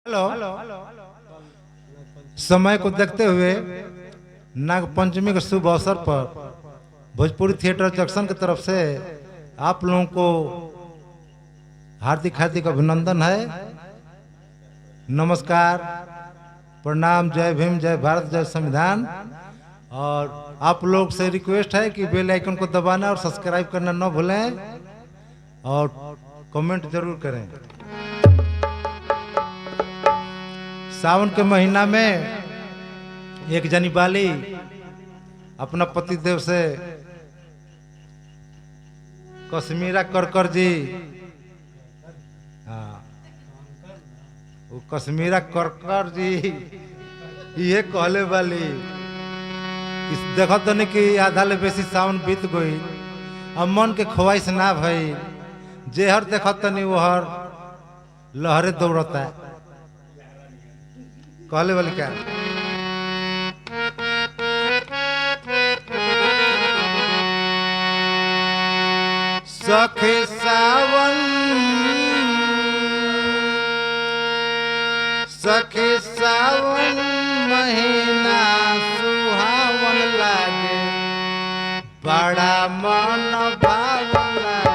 Hello. समय को देखते हुए नाग पंचमी के शुभ अवसर पर भोजपुरी थिएटर जंक्शन की तरफ से आप लोगों को हार्दिक हार्दिक अभिनंदन है। नमस्कार, प्रणाम, जय भीम, जय भारत, जय संविधान। और आप लोग से रिक्वेस्ट है कि बेल आइकन को दबाना और सब्सक्राइब करना न भूलें और कमेंट जरूर करें। सावन के महीना में एक जनी बाली अपना पति देव से कश्मीरा कर जी, हाँ, वो कश्मीरा कर जी ये कहले वाली देखो तो नहीं कि आधा ले बेसी सावन बीत गई, अब मन के ख्वाहिश ना भई, जेहर देखो तो नहीं वो हर लहरे दौड़ता है। कहले वाली क्या सखे सावन, सखे सावन महीना सुहावन लागे, बड़ा मन भावन लागे।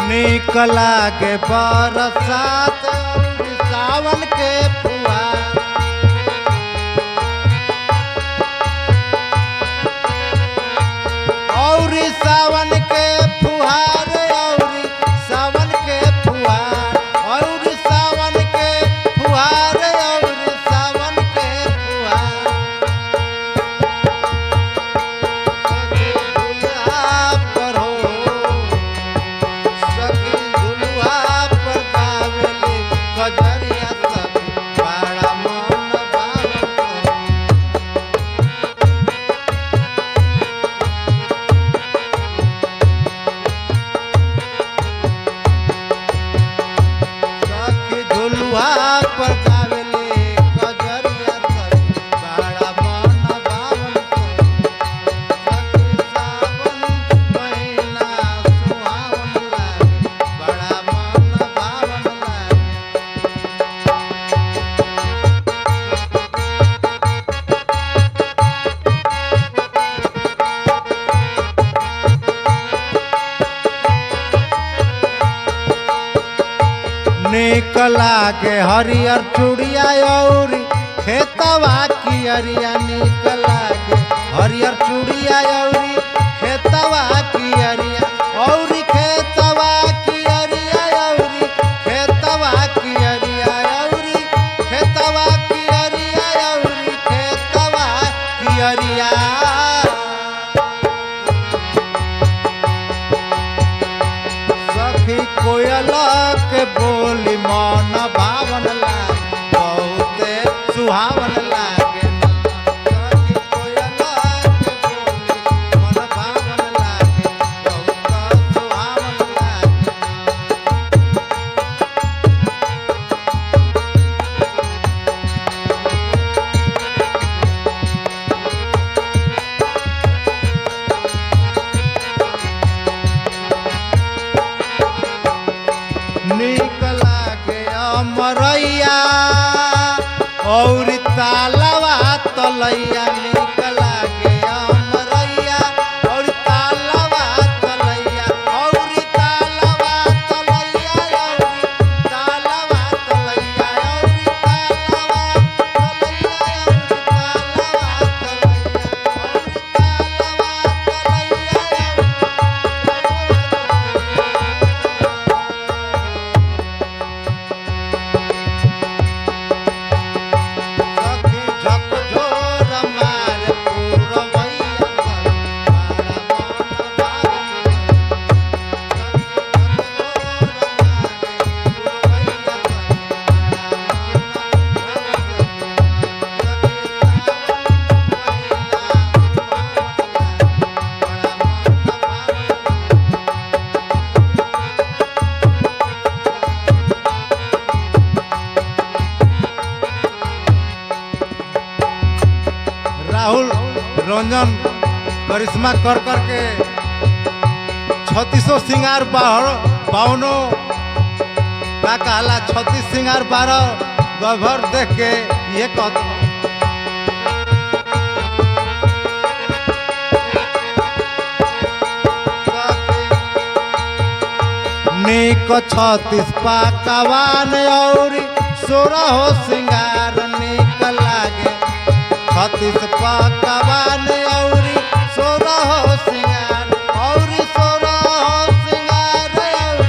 निकला के बरसात सावन के फुहार, और सावन के फुहार, और सावन के फुहार, और सावन के फुहार, और सावन के फुहार। पर हो निकला के हरियर चूड़िया और खेतवा की अरिया, निकला के हरियर चूड़िया और खेतवा की अरिया, और खेतवा की अरिया, और खेतवा की अरिया, और खेतवा की अरिया, और खेतवा की अरिया। सखी कोयल के बोली मन भावन लागे, बहुते सुहावन लागे। सखी कोयल के बोली मन भावन लागे, बहुत सुहावन लागे। निकला के अमरैया और तालवा तलैया, निकला के अमरैया और तालवा तलैया, और तालवा तलैया, और तालवा तलैया, और तालवा तलैया, और तालवा सखी झकझोर मार रंजन करिश्मा कर कर के 36 सिंगार 52 का कहला 36 सिंगार 12 गभर देख के ये कहत नीक 36 पाकवान और 16 हो सिंगार नीक लागे 36 पाकवान और 16 हो सिंगार और 16 हो सिंगार और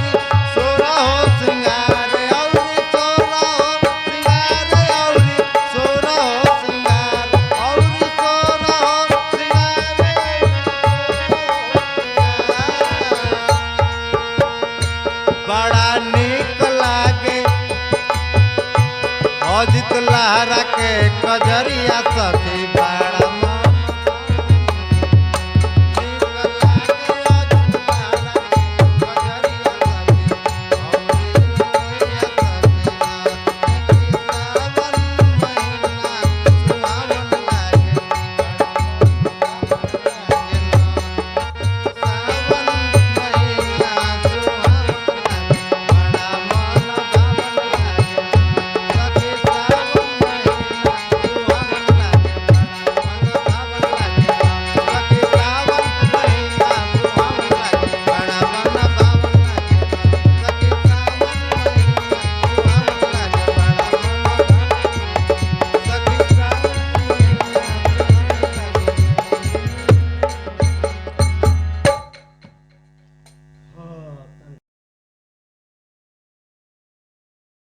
16 हो सिंगार और 16 हो सिंगार और 16 हो सिंगार और 16 हो सिंगार बड़ा नीक लागे अजित लहरा के कजरिया सखी